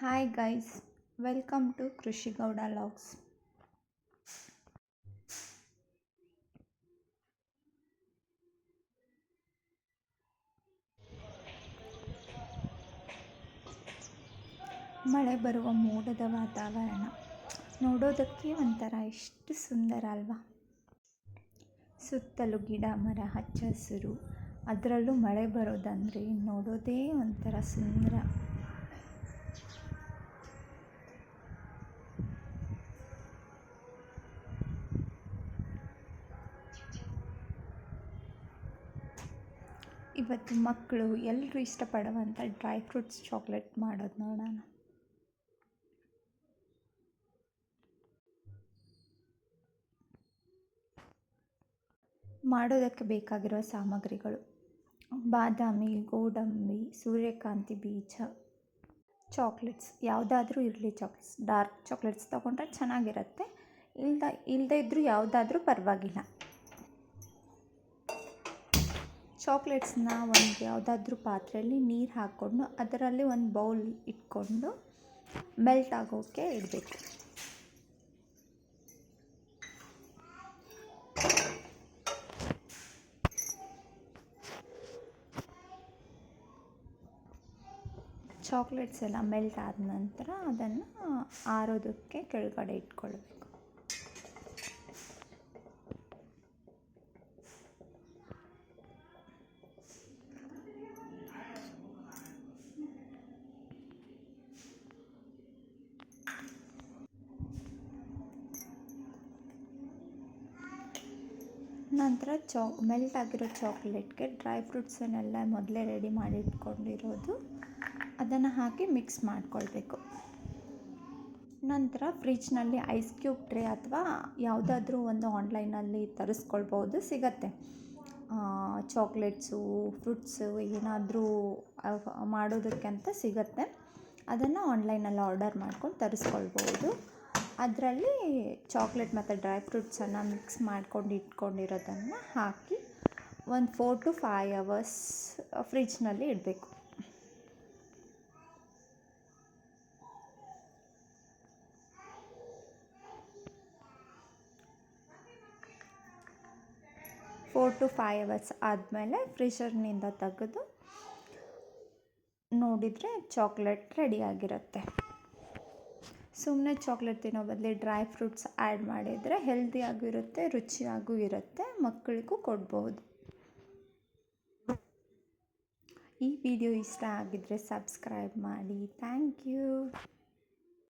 Hi guys, welcome to Krishi Gowda logs. ಮಳೆ ಬರುವ ಮೋಡದ ವಾತಾವರಣ ನೋಡೋದಕ್ಕೆ ಒಂಥರ ಎಷ್ಟು ಸುಂದರ ಅಲ್ವಾ. ಸುತ್ತಲೂ ಗಿಡ ಮರ ಹಚ್ಚ ಹಸಿರು, ಅದರಲ್ಲೂ ಮಳೆ ಬರೋದಂದರೆ ನೋಡೋದೇ ಒಂಥರ ಸುಂದರ. ಇವತ್ತು ಮಕ್ಕಳು ಎಲ್ಲರೂ ಇಷ್ಟಪಡುವಂಥ ಡ್ರೈ ಫ್ರೂಟ್ಸ್ ಚಾಕ್ಲೇಟ್ ಮಾಡೋದು ನೋಡೋಣ. ಮಾಡೋದಕ್ಕೆ ಬೇಕಾಗಿರುವ ಸಾಮಗ್ರಿಗಳು: ಬಾದಾಮಿ, ಗೋಡಂಬಿ, ಸೂರ್ಯಕಾಂತಿ ಬೀಜ, ಚಾಕ್ಲೇಟ್ಸ್ ಯಾವುದಾದ್ರೂ ಇರಲಿ. ಡಾರ್ಕ್ ಚಾಕ್ಲೇಟ್ಸ್ ತೊಗೊಂಡ್ರೆ ಚೆನ್ನಾಗಿರುತ್ತೆ, ಇಲ್ಲದೇ ಇದ್ದರೂ ಯಾವುದಾದ್ರೂ ಪರವಾಗಿಲ್ಲ. ಚಾಕ್ಲೇಟ್ಸ್ನ ಒಂದು ಯಾವುದಾದ್ರೂ ಪಾತ್ರೆಯಲ್ಲಿ ನೀರು ಹಾಕ್ಕೊಂಡು ಅದರಲ್ಲಿ ಒಂದು ಬೌಲ್ ಇಟ್ಕೊಂಡು ಮೆಲ್ಟ್ ಆಗೋಕ್ಕೆ ಇಡಬೇಕು. ಚಾಕ್ಲೇಟ್ಸ್ ಎಲ್ಲ ಮೆಲ್ಟ್ ಆದ ನಂತರ ಅದನ್ನು ಆರೋದಕ್ಕೆ ಕೆಳಗಡೆ ಇಟ್ಕೊಳ್ಬೇಕು. ನಂತರ ಮೆಲ್ಟ್ ಆಗಿರೋ ಚಾಕ್ಲೇಟ್ಗೆ ಡ್ರೈ ಫ್ರೂಟ್ಸನ್ನೆಲ್ಲ ಮೊದಲೇ ರೆಡಿ ಮಾಡಿ ಇಟ್ಕೊಂಡಿರೋದು ಅದನ್ನು ಹಾಕಿ ಮಿಕ್ಸ್ ಮಾಡಿಕೊಳ್ಬೇಕು. ನಂತರ ಫ್ರಿಜ್ನಲ್ಲಿ ಐಸ್ ಕ್ಯೂಬ್ ಟ್ರೇ ಅಥವಾ ಯಾವುದಾದ್ರೂ ಒಂದು ಆನ್ಲೈನಲ್ಲಿ ತರಿಸ್ಕೊಳ್ಬೋದು, ಸಿಗತ್ತೆ. ಚಾಕ್ಲೇಟ್ಸು, ಫ್ರೂಟ್ಸು ಏನಾದರೂ ಮಾಡೋದಕ್ಕೆ ಅಂತ ಸಿಗತ್ತೆ. ಅದನ್ನು ಆನ್ಲೈನಲ್ಲಿ ಆರ್ಡರ್ ಮಾಡ್ಕೊಂಡು ತರಿಸ್ಕೊಳ್ಬೋದು. ಅದರಲ್ಲಿ ಚಾಕ್ಲೇಟ್ ಮತ್ತು ಡ್ರೈ ಫ್ರೂಟ್ಸನ್ನು ಮಿಕ್ಸ್ ಮಾಡ್ಕೊಂಡು ಇಟ್ಕೊಂಡಿರೋದನ್ನು ಹಾಕಿ ಒಂದು 4 to 5 hours ಫ್ರಿಜ್ನಲ್ಲಿ ಇಡಬೇಕು. ಫೋರ್ ಟು 5 hours ಆದಮೇಲೆ ಫ್ರೀಜರ್ನಿಂದ ತೆಗೆದು ನೋಡಿದರೆ ಚಾಕ್ಲೇಟ್ ರೆಡಿಯಾಗಿರುತ್ತೆ. ಸುಮ್ಮನೆ ಚಾಕ್ಲೇಟ್ ತಿನ್ನೋ ಬದಲು ಡ್ರೈ ಫ್ರೂಟ್ಸ್ ಆ್ಯಡ್ ಮಾಡಿದರೆ ಹೆಲ್ದಿಯಾಗೂ ಇರುತ್ತೆ, ರುಚಿಯಾಗೂ ಇರುತ್ತೆ, ಮಕ್ಕಳಿಗೂ ಕೊಡ್ಬೋದು. ಈ ವಿಡಿಯೋ ಇಷ್ಟ ಆಗಿದ್ದರೆ ಸಬ್ಸ್ಕ್ರೈಬ್ ಮಾಡಿ. Thank you.